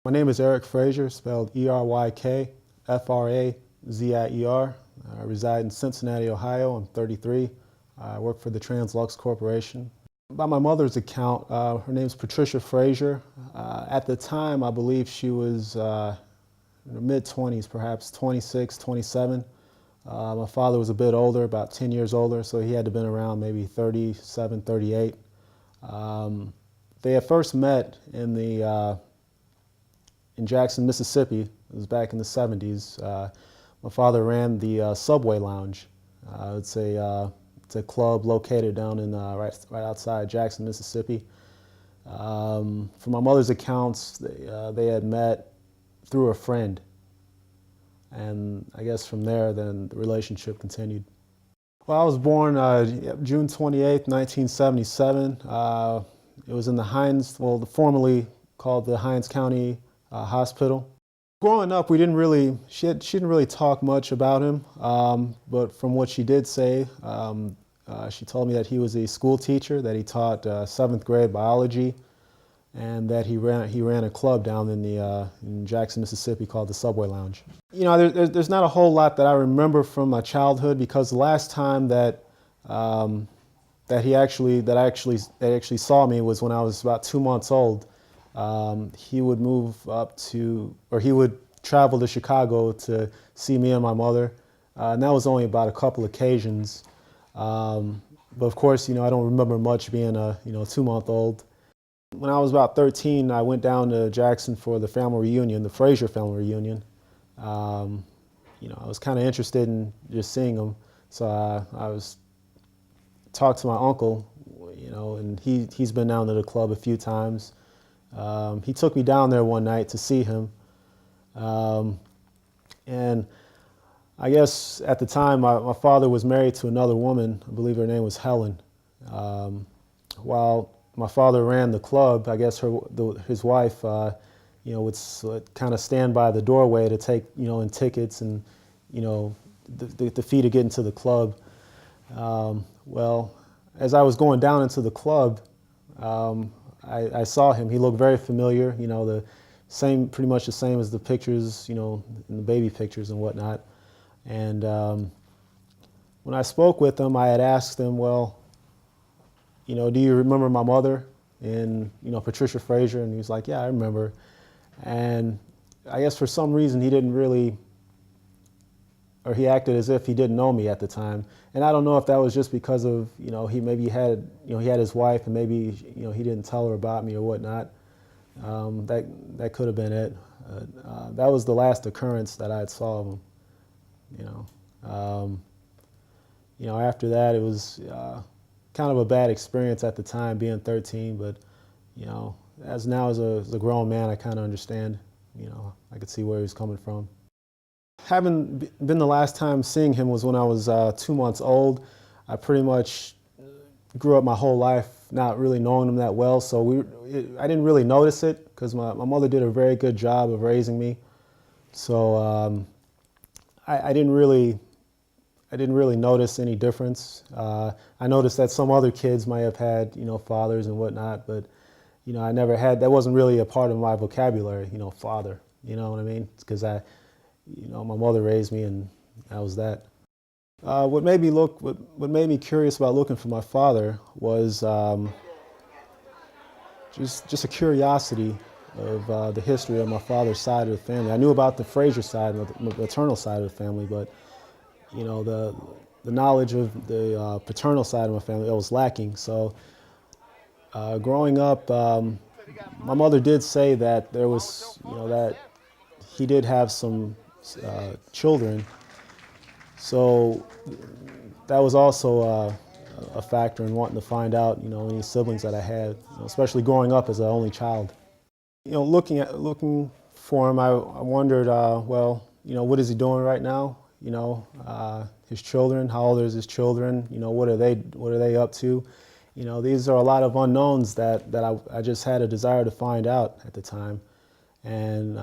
My name is Eryk Frazier, spelled E-R-Y-K, F-R-A-Z-I-E-R. I reside in Cincinnati, Ohio. I'm 33. I work for the Translux Corporation. By my mother's account, her name's Patricia Frazier. At the time, I believe she was in her mid-20s, perhaps 26, 27. My father was a bit older, about 10 years older, so he had to have been around maybe 37, 38. They had first met in Jackson, Mississippi. It was back in the 70s. My father ran the Subway Lounge. It's a club located down in right outside Jackson, Mississippi. From my mother's accounts, they had met through a friend, and I guess from there, then the relationship continued. Well, I was born June 28th, 1977. It was in the Hines, well, formerly called the Hines County Hospital. Growing up, she didn't really talk much about him, but from what she did say, she told me that he was a school teacher, that he taught 7th grade biology, and that he ran a club down in Jackson, Mississippi called the Subway Lounge. You know, there's not a whole lot that I remember from my childhood, because the last time that he actually saw me was when I was about 2 months old. He would he would travel to Chicago to see me and my mother, and that was only about a couple occasions. But of course, you know, I don't remember much being a 2-month-old. When I was about 13, I went down to Jackson for the family reunion, the Frazier family reunion. You know, I was kind of interested in just seeing him, so I talked to my uncle, you know, and he's been down to the club a few times. He took me down there one night to see him, and I guess at the time my father was married to another woman. I believe her name was Helen. While my father ran the club, I guess his wife, you know, would kind of stand by the doorway to take, you know, in tickets and, you know, the fee to get into the club. Well, as I was going down into the club, I saw him. He looked very familiar, you know, pretty much the same as the pictures, you know, in the baby pictures and whatnot. And when I spoke with him, I had asked him, well, you know, do you remember my mother and, you know, Patricia Frazier? And he was like, yeah, I remember. And I guess for some reason he didn't really, or he acted as if he didn't know me at the time. And I don't know if that was just because of, you know, he had his wife, and maybe, you know, he didn't tell her about me or whatnot. That could have been it. That was the last occurrence that I had saw of him. You know, after that, it was kind of a bad experience at the time, being 13. But, you know, as a grown man, I kind of understand. You know, I could see where he was coming from. Having been the last time seeing him was when I was 2 months old. I pretty much grew up my whole life not really knowing him that well, so I didn't really notice it, because my mother did a very good job of raising me. So I didn't really notice any difference. I noticed that some other kids might have had, you know, fathers and whatnot, but, you know, I never had. That wasn't really a part of my vocabulary, you know, father. You know what I mean? Because you know, my mother raised me, and that was that. What made me curious about looking for my father was just a curiosity of the history of my father's side of the family. I knew about the Frazier side, the maternal side of the family, but, you know, the knowledge of the paternal side of my family, it was lacking. So growing up, my mother did say that there was, you know, that he did have some children. So that was also a factor in wanting to find out, you know, any siblings that I had, you know, especially growing up as an only child. You know, looking for him, I wondered, well, you know, what is he doing right now? You know, his children, how old is his children? You know, what are they up to? You know, these are a lot of unknowns that I just had a desire to find out at the time, and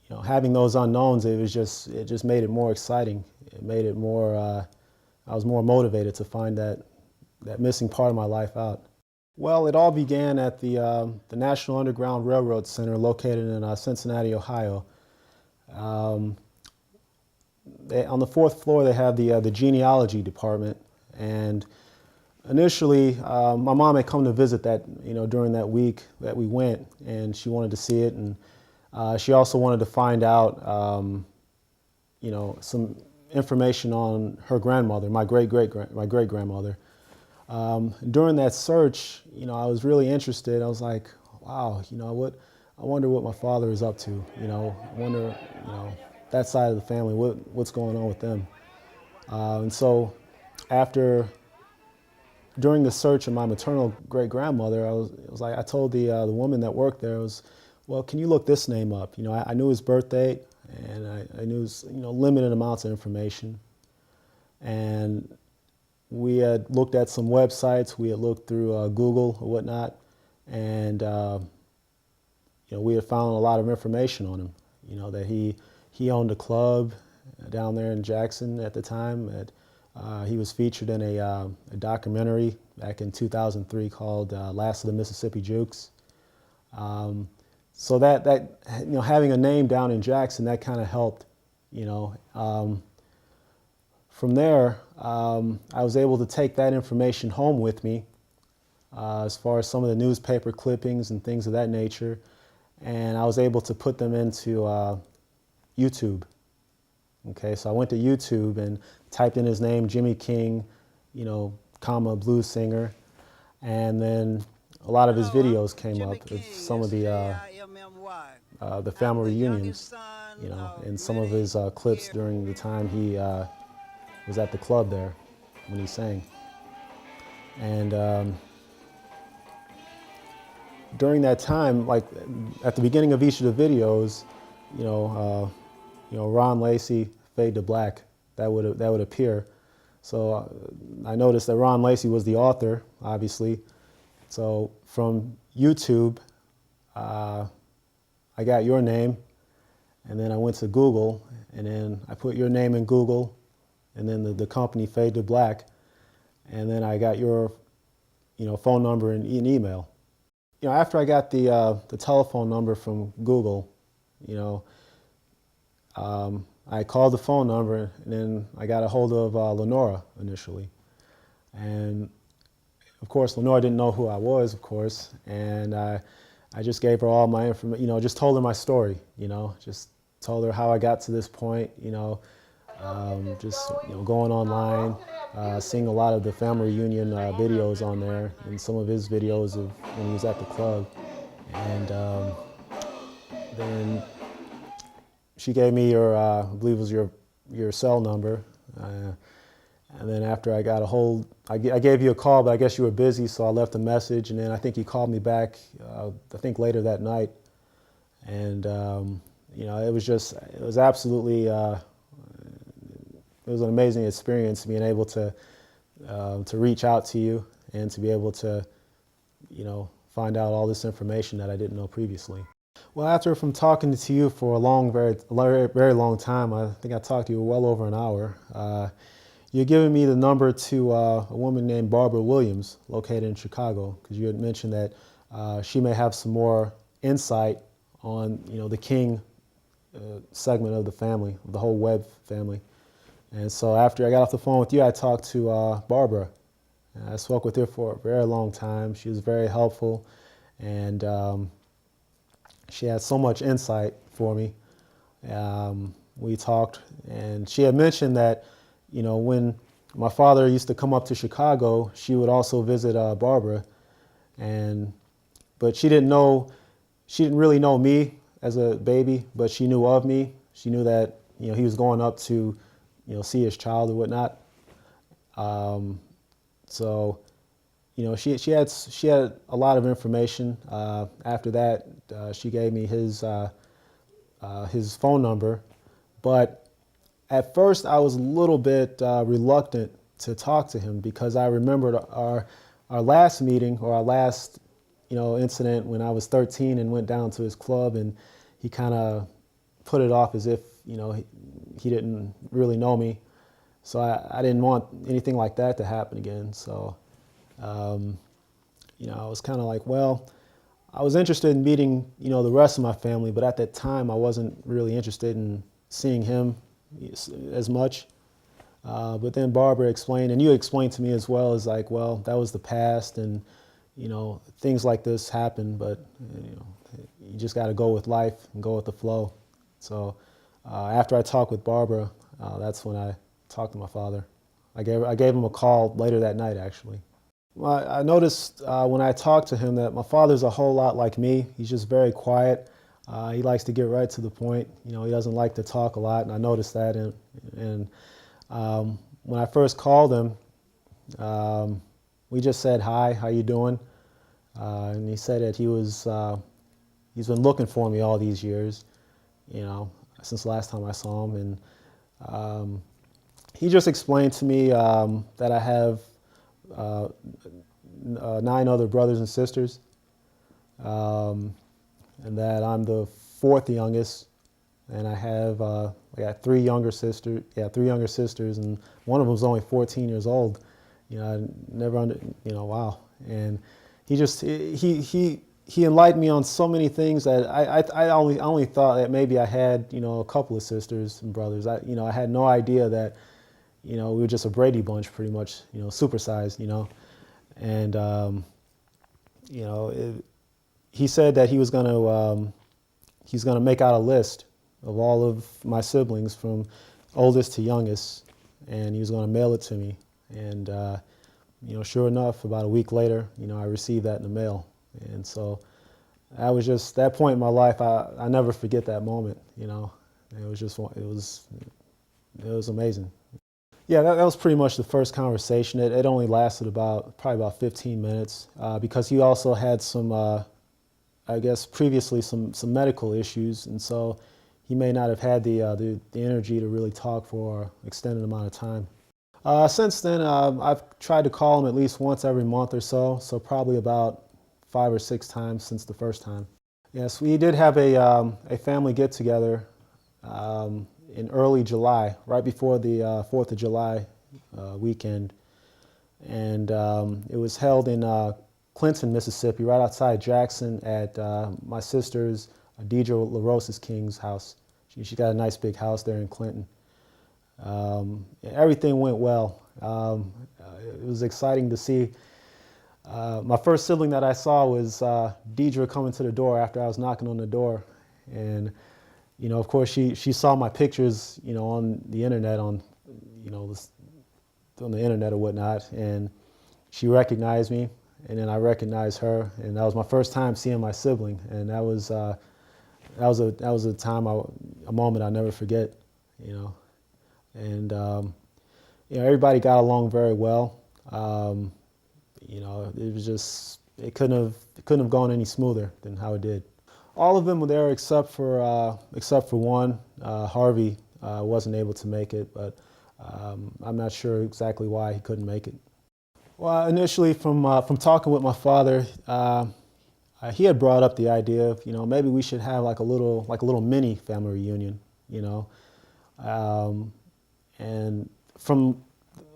you know, having those unknowns, it just made it more exciting. It made it more. I was more motivated to find that missing part of my life out. Well, it all began at the National Underground Railroad Center located in Cincinnati, Ohio. Um, on the fourth floor, they have the genealogy department, and initially, my mom had come to visit that, during that week that we went, and she wanted to see it, and she also wanted to find out, some information on her grandmother, my great grandmother. During that search, I was really interested. I was like, wow, I wonder what my father is up to. I wonder, that side of the family, what's going on with them. And so, during the search of my maternal great grandmother, I told the woman that worked there, well, can you look this name up? I knew his birth date, and I knew his, limited amounts of information. And we had looked at some websites, we had looked through Google or whatnot, and we had found a lot of information on him. That he owned a club down there in Jackson at the time. He was featured in a documentary back in 2003 called Last of the Mississippi Jukes. So that having a name down in Jackson, that kind of helped. From there, I was able to take that information home with me, as far as some of the newspaper clippings and things of that nature, and I was able to put them into YouTube. Okay, so I went to YouTube and typed in his name, Jimmy King, comma, blues singer, and then a lot of his videos came up of some of the family reunions, and some of his clips during the time he was at the club there when he sang. And during that time, like at the beginning of each of the videos, Ron Lacey, Fade to Black, that would appear. So I noticed that Ron Lacey was the author, obviously. So from YouTube, I got your name, and then I went to Google, and then I put your name in Google, and then the company Fade to Black, and then I got your phone number and email. After I got the telephone number from Google, I called the phone number, and then I got a hold of Lenora initially. And of course, Lenora didn't know who I was, of course, and I just gave her all my information, just told her my story, just told her how I got to this point, just going online, seeing a lot of the family reunion videos on there, and some of his videos of when he was at the club. And then she gave me your, I believe it was your cell number. And then after I got a hold, I gave you a call, but I guess you were busy, so I left a message. And then I think you called me back, I think later that night. And, it was absolutely, it was an amazing experience being able to reach out to you and to be able to, find out all this information that I didn't know previously. Well, after from talking to you for a very long time, I think I talked to you well over an hour, you're giving me the number to a woman named Barbara Williams, located in Chicago, because you had mentioned that she may have some more insight on, the King segment of the family, of the whole Webb family. And so after I got off the phone with you, I talked to Barbara. I spoke with her for a very long time. She was very helpful, and she had so much insight for me. We talked, and she had mentioned that, when my father used to come up to Chicago, she would also visit Barbara, but she didn't really know me as a baby, but she knew of me. She knew that, he was going up to, see his child or whatnot. So, she had a lot of information. After that, she gave me his phone number, but at first I was a little bit reluctant to talk to him because I remembered our last meeting, or our last incident when I was 13 and went down to his club, and he kind of put it off as if he didn't really know me. So I didn't want anything like that to happen again. So I was kind of like, well, I was interested in meeting, the rest of my family, but at that time I wasn't really interested in seeing him as much. But then Barbara explained, and you explained to me as well, as like, well, that was the past, and things like this happen, but you just got to go with life and go with the flow. So after I talked with Barbara, that's when I talked to my father. I gave him a call later that night, actually. Well, I noticed when I talked to him that my father's a whole lot like me. He's just very quiet. He likes to get right to the point. He doesn't like to talk a lot, and I noticed that. And when I first called him, we just said, "Hi, how you doing?" And he said that he's been looking for me all these years, since the last time I saw him. And he just explained to me that I have 9 other brothers and sisters, and that I'm the 4th youngest, and I got 3 younger sisters. Yeah, 3 younger sisters, and one of them's only 14 years old. I never wow. And he enlightened me on so many things that I only thought that maybe I had a couple of sisters and brothers. I had no idea that we were just a Brady Bunch, pretty much, supersized, and he said that he's gonna make out a list of all of my siblings from oldest to youngest, and he was gonna mail it to me. And sure enough, about a week later, I received that in the mail. And so that was just that point in my life. I never forget that moment. It was amazing. Yeah, that was pretty much the first conversation. It only lasted probably about 15 minutes because he also had some, I guess, previously some medical issues, and so he may not have had the energy to really talk for an extended amount of time. Since then, I've tried to call him at least once every month or so probably about 5 or 6 times since the first time. Yes, we did have a family get-together in early July, right before the 4th of July weekend. And it was held in Clinton, Mississippi, right outside Jackson at my sister's, Deidre LaRosa's King's house. She got a nice big house there in Clinton. Everything went well. It was exciting to see. My first sibling that I saw was Deidre coming to the door after I was knocking on the door. And of course, she saw my pictures, on the internet, on the internet or whatnot, and she recognized me, and then I recognized her, and that was my first time seeing my sibling, and that was a moment I'll never forget, and everybody got along very well. It couldn't have gone any smoother than how it did. All of them were there except for one. Harvey wasn't able to make it, but I'm not sure exactly why he couldn't make it. Well, initially, from talking with my father, he had brought up the idea of maybe we should have like a little mini family reunion, and from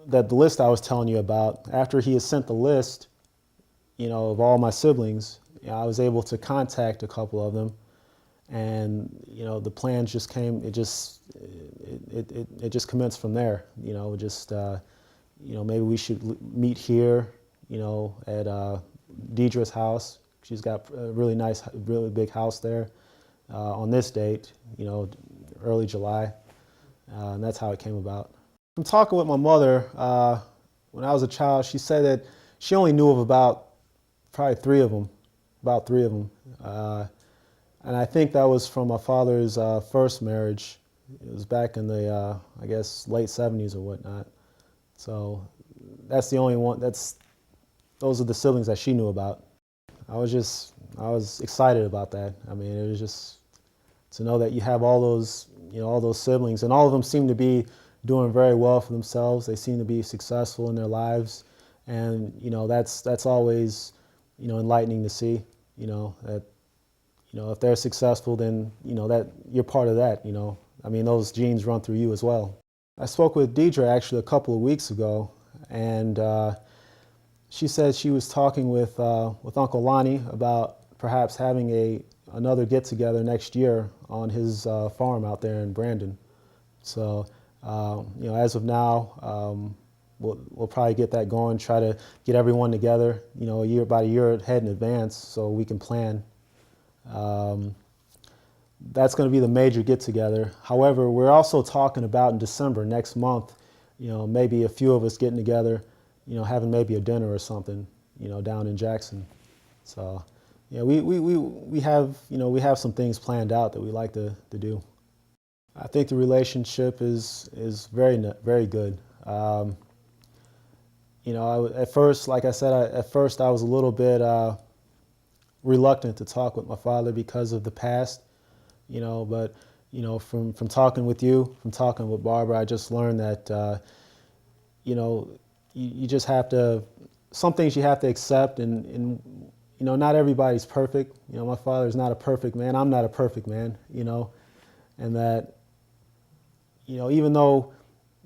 the list I was telling you about, after he had sent the list, of all my siblings, I was able to contact a couple of them, and the plans just came. It just commenced from there. Maybe we should meet here, at Deidre's house. She's got a really nice, really big house there on this date, early July, and that's how it came about. From talking with my mother, when I was a child, she said that she only knew of about probably 3 of them. And I think that was from my father's first marriage. It was back in the, I guess, late 70s or whatnot. So that's the only one, those are the siblings that she knew about. I was excited about that. I mean, it was just to know that you have all those siblings, and all of them seem to be doing very well for themselves. They seem to be successful in their lives. And, that's always, enlightening to see, that, if they're successful, then, that you're part of that, I mean, those genes run through you as well. I spoke with Deidre actually a couple of weeks ago, and She said she was talking with Uncle Lonnie about perhaps having another get-together next year on his farm out there in Brandon. So, as of now, we'll probably get that going, try to get everyone together, about a year ahead in advance so we can plan. That's going to be the major get-together. However, we're also talking about in December, next month, maybe a few of us getting together, having maybe a dinner or something, down in Jackson. So, we have some things planned out that we like to do. I think the relationship is very good. At first, like I said, at first I was a little bit reluctant to talk with my father because of the past, but from talking with you, from talking with Barbara, I just learned that you just have to, some things you have to accept, and not everybody's perfect. My father's not a perfect man. I'm not a perfect man. And that even though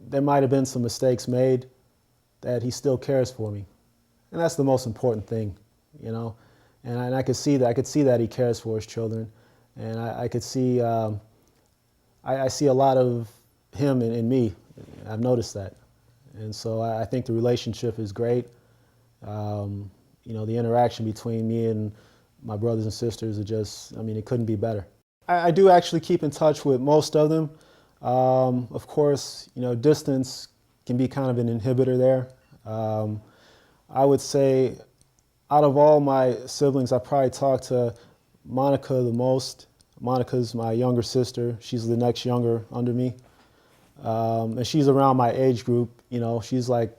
there might have been some mistakes made, that he still cares for me, and that's the most important thing. And I could see that he cares for his children, and I could see I see a lot of him in me. I've noticed that, and so I think the relationship is great. The interaction between me and my brothers and sisters are just, it couldn't be better. I do actually keep in touch with most of them. Of course, distance can be kind of an inhibitor there. I would say out of all my siblings, I probably talk to Monica the most. Monica's my younger sister. She's the next younger under me. And she's around my age group. She's like,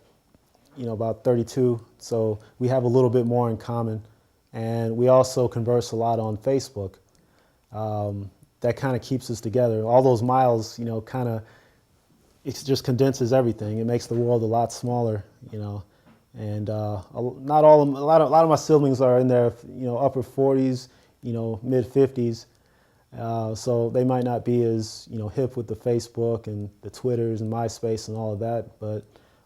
about 32. So we have a little bit more in common. And we also converse a lot on Facebook. That kind of keeps us together. All those miles, it just condenses everything. It makes the world a lot smaller, And a lot of my siblings are in their, upper 40s, mid 50s. So they might not be as, hip with the Facebook and the Twitters and MySpace and all of that. But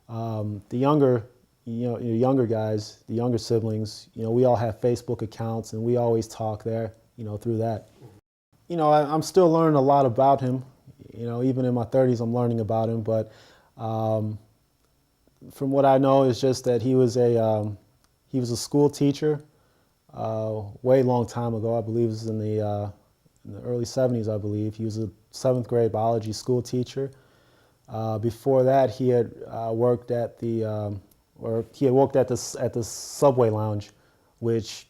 the younger, younger guys, the younger siblings, we all have Facebook accounts and we always talk there, through that. I'm still learning a lot about him. Even in my 30s, I'm learning about him. But from what I know, is just that he was a school teacher way long time ago. I believe it was in the early 70s. I believe he was a 7th grade biology school teacher. Before that, he had worked at the subway lounge, which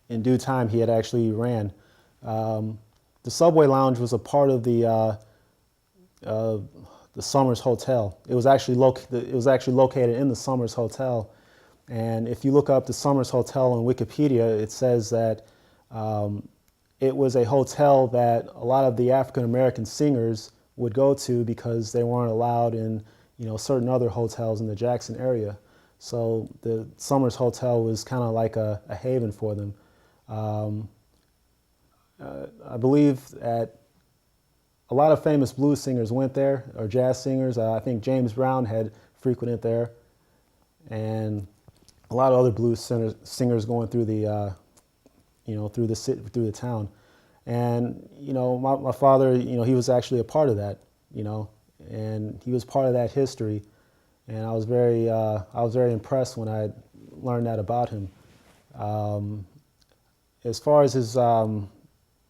in due time he had actually ran. The subway lounge was a part of the Summers Hotel. It was actually located in the Summers Hotel, and if you look up the Summers Hotel on Wikipedia, it says that it was a hotel that a lot of the African American singers would go to because they weren't allowed in certain other hotels in the Jackson area. So the Summers Hotel was kind of like a haven for them. I believe that a lot of famous blues singers went there, or jazz singers. I think James Brown had frequented there, and a lot of other blues singers going through the, through the town. And my father, he was actually a part of that, and he was part of that history. And I was very impressed when I learned that about him. As far as his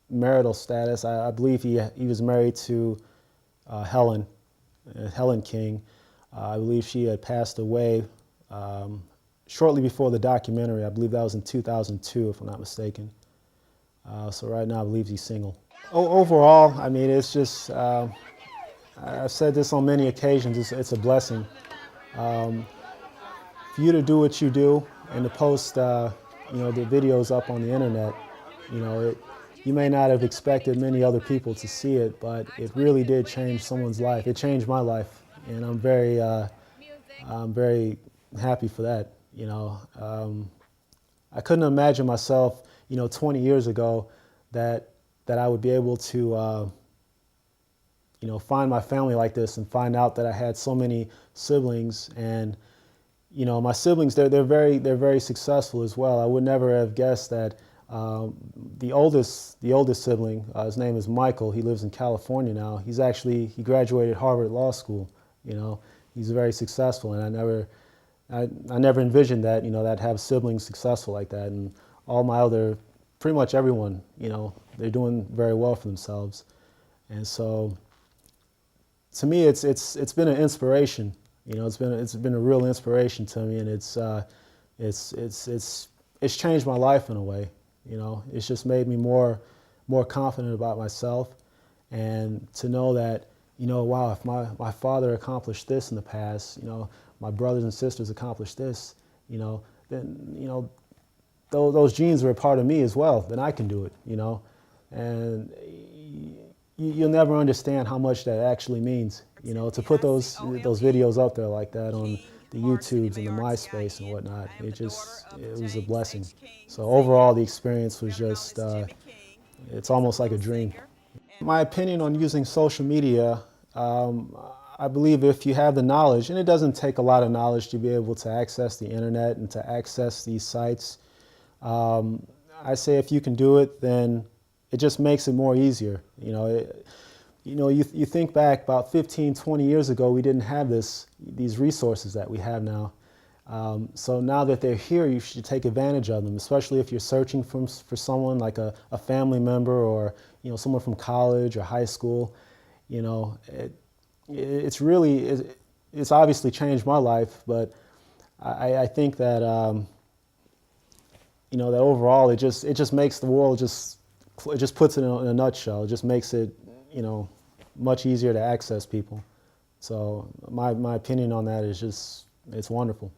marital status, I believe he was married to Helen King. I believe she had passed away shortly before the documentary. I believe that was in 2002, if I'm not mistaken. So right now, I believe he's single. Overall, it's just, I've said this on many occasions, it's a blessing. For you to do what you do and to post, the videos up on the internet, you may not have expected many other people to see it, but it really did change someone's life. It changed my life, and I'm very happy for that. I couldn't imagine myself, 20 years ago, that I would be able to, find my family like this and find out that I had so many siblings, and My siblings, they're very successful as well. I would never have guessed that the oldest sibling, his name is Michael. He lives in California now. He graduated Harvard Law School. He's very successful, and I never envisioned that that have siblings successful like that. And all my other, pretty much everyone, they're doing very well for themselves. And so, to me, it's been an inspiration. It's been a real inspiration to me, and it's changed my life in a way. It's just made me more confident about myself, and to know that wow, if my father accomplished this in the past, my brothers and sisters accomplished this, then those genes are a part of me as well. Then I can do it. And you'll never understand how much that actually means. To put those videos up there like that on the YouTubes and the MySpace and whatnot, it was a blessing. So overall, the experience was just, it's almost like a dream. My opinion on using social media, I believe if you have the knowledge, and it doesn't take a lot of knowledge to be able to access the internet and to access these sites, I say if you can do it, then it just makes it more easier. You think back about 15, 20 years ago, we didn't have these resources that we have now. So now that they're here, you should take advantage of them, especially if you're searching for someone like a family member or someone from college or high school. It's obviously changed my life, but I think that that overall it just makes the world it just puts it in a nutshell. It just makes it much easier to access people. So my opinion on that is it's wonderful.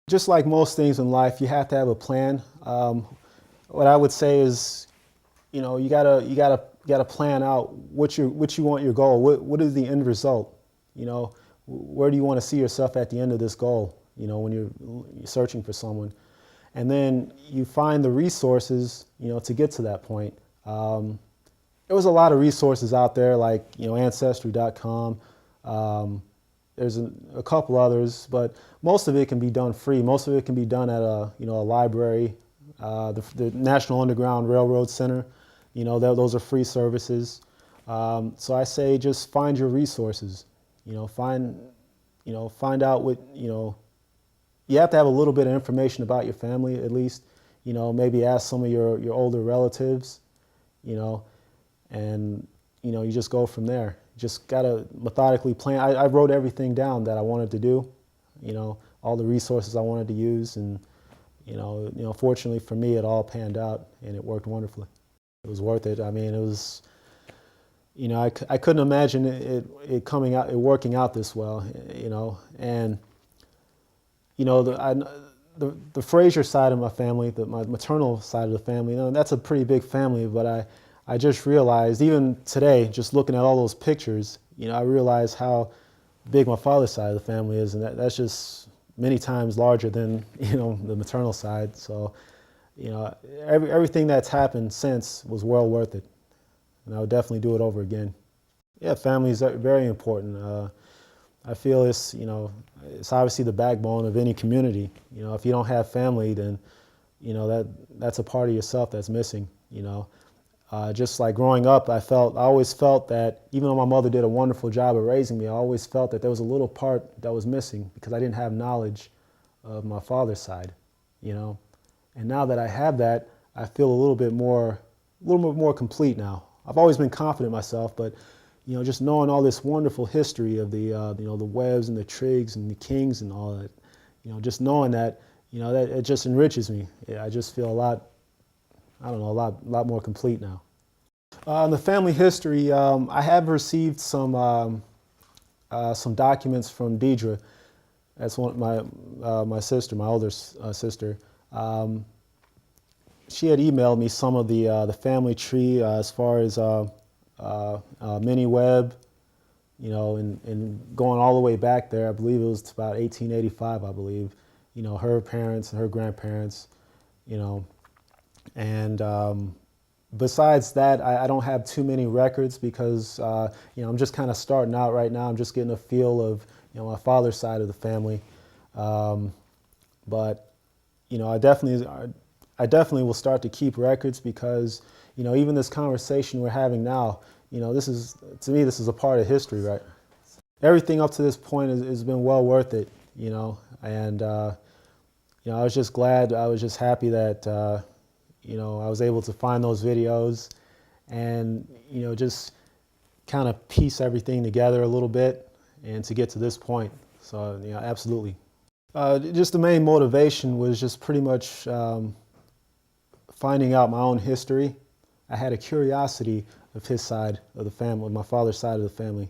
Just like most things in life, you have to have a plan. What I would say is, you gotta plan out what you want your goal. What is the end result? Where do you want to see yourself at the end of this goal? When you're searching for someone, and then you find the resources, to get to that point. There was a lot of resources out there, like Ancestry.com. There's a couple others, but most of it can be done free. Most of it can be done at a library, the National Underground Railroad Center. Those are free services. So I say just find your resources. Find out what You have to have a little bit of information about your family at least. Maybe ask some of your older relatives. And you just go from there. Just gotta methodically plan. I wrote everything down that I wanted to do, all the resources I wanted to use, and fortunately for me, it all panned out and it worked wonderfully. It was worth it. I mean, it was, I couldn't imagine it working out this well, and the Frazier side of my family, my maternal side of the family, that's a pretty big family, but I just realized, even today, just looking at all those pictures, I realized how big my father's side of the family is, and that's just many times larger than, the maternal side. So, everything that's happened since was well worth it, and I would definitely do it over again. Yeah, family is very important. I feel it's obviously the backbone of any community. If you don't have family, then, that's a part of yourself that's missing, Just like growing up, I always felt that even though my mother did a wonderful job of raising me, I always felt that there was a little part that was missing because I didn't have knowledge of my father's side, And now that I have that, I feel a little bit more complete now. I've always been confident in myself, but just knowing all this wonderful history of the the Webbs and the Triggs and the Kings and all that, just knowing that, that it just enriches me. I just feel a lot more complete now. In the family history, I have received some documents from Deidre. That's my sister, my older sister. She had emailed me some of the family tree as far as Minnie Webb, and going all the way back there. I believe it was to about 1885. I believe, her parents and her grandparents, and besides that, I don't have too many records because I'm just kind of starting out right now. I'm just getting a feel of my father's side of the family. But, I definitely will start to keep records because, even this conversation we're having now, to me, this is a part of history, right? Everything up to this point has been well worth it, and, I was just glad, I was just happy that, I was able to find those videos and, just kind of piece everything together a little bit and to get to this point. So, absolutely. Just the main motivation was just pretty much finding out my own history. I had a curiosity of his side of the family, my father's side of the family.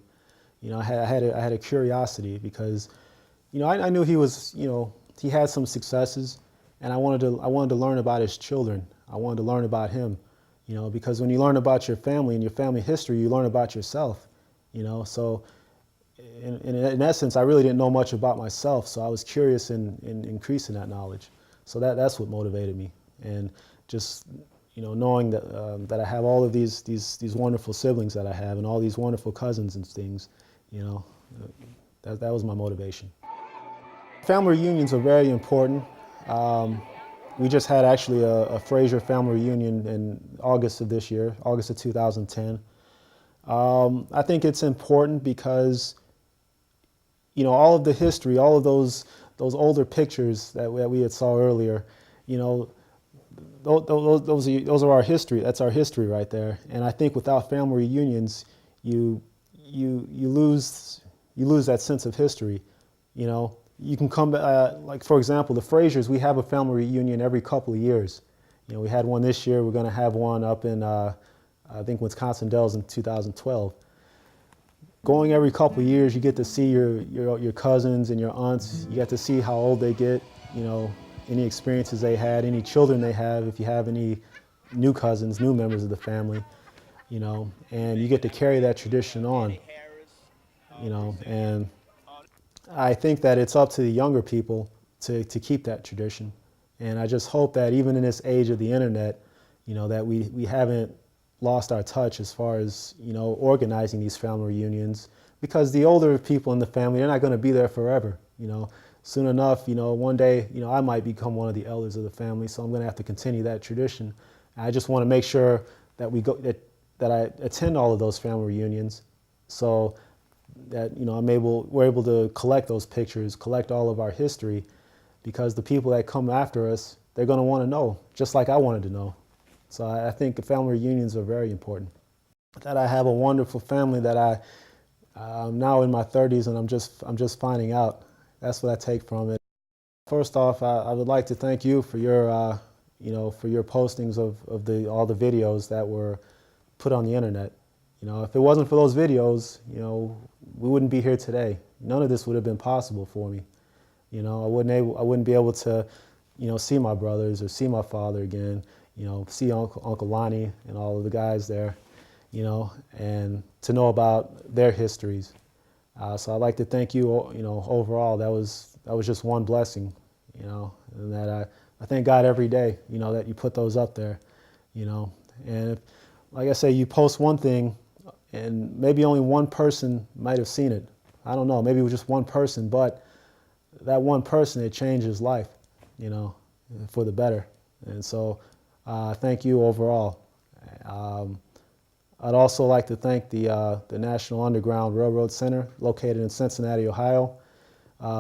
I had a curiosity because, I knew he was, he had some successes, and I wanted to learn about his children. I wanted to learn about him, because when you learn about your family and your family history, you learn about yourself, So, in essence, I really didn't know much about myself, so I was curious in increasing that knowledge. So that's what motivated me, and just knowing that I have all of these wonderful siblings that I have, and all these wonderful cousins and things, that was my motivation. Family reunions are very important. We just had actually a Frazier family reunion in August of this year, August of 2010. I think it's important because, all of the history, all of those older pictures that we had saw earlier, those are our history. That's our history right there. And I think without family reunions, you lose that sense of history. You can come back, like for example, the Fraziers. We have a family reunion every couple of years. We had one this year. We're going to have one up in I think Wisconsin Dells in 2012. Going every couple of years, you get to see your cousins and your aunts. You get to see how old they get. Any experiences they had, any children they have. If you have any new cousins, new members of the family, and you get to carry that tradition on. And I think that it's up to the younger people to keep that tradition. And I just hope that even in this age of the internet, that we haven't lost our touch as far as, organizing these family reunions, because the older people in the family, they're not going to be there forever. Soon enough, one day, I might become one of the elders of the family, so I'm going to have to continue that tradition. And I just want to make sure that that I attend all of those family reunions, so that we're able to collect those pictures, collect all of our history, because the people that come after us, they're going to want to know, just like I wanted to know. So I think the family reunions are very important. That I have a wonderful family that I'm now in my 30s, and I'm just finding out. That's what I take from it. First off, I would like to thank you for your for your postings of all the videos that were put on the internet. If it wasn't for those videos, we wouldn't be here today. None of this would have been possible for me. I wouldn't be able to, see my brothers or see my father again. See Uncle Lonnie and all of the guys there, and to know about their histories. So I'd like to thank you. Overall, that was just one blessing, and that I thank God every day, that you put those up there, and like I say, you post one thing, and maybe only one person might have seen it. I don't know, maybe it was just one person, but that one person, it changed his life, for the better. And so, thank you overall. I'd also like to thank the National Underground Railroad Center, located in Cincinnati, Ohio.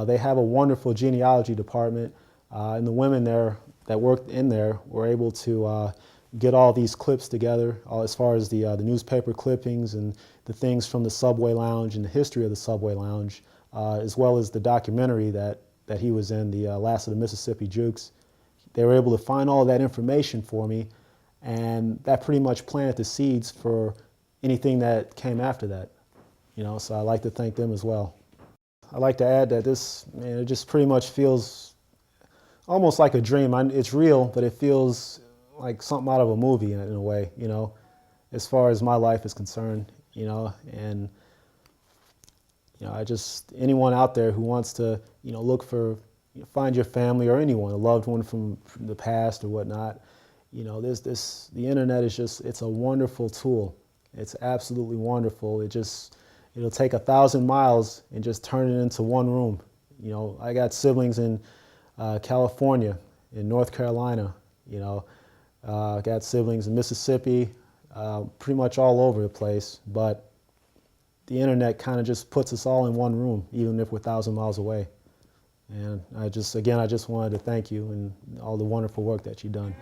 They have a wonderful genealogy department, and the women there that worked in there were able to get all these clips together, as far as the newspaper clippings and the things from the subway lounge and the history of the subway lounge, as well as the documentary that he was in, the Last of the Mississippi Jukes. They were able to find all that information for me, and that pretty much planted the seeds for anything that came after that. So I'd like to thank them as well. I'd like to add that this, it just pretty much feels almost like a dream. It's real, but it feels like something out of a movie in a way, as far as my life is concerned, and anyone out there who wants to, look for, find your family or anyone, a loved one from the past or whatnot, the internet is it's a wonderful tool. It's absolutely wonderful. It'll take 1,000 miles and just turn it into one room. I got siblings in California, in North Carolina, you know. Got siblings in Mississippi, pretty much all over the place, but the internet kind of just puts us all in one room, even if we're 1,000 miles away. And I just wanted to thank you and all the wonderful work that you've done.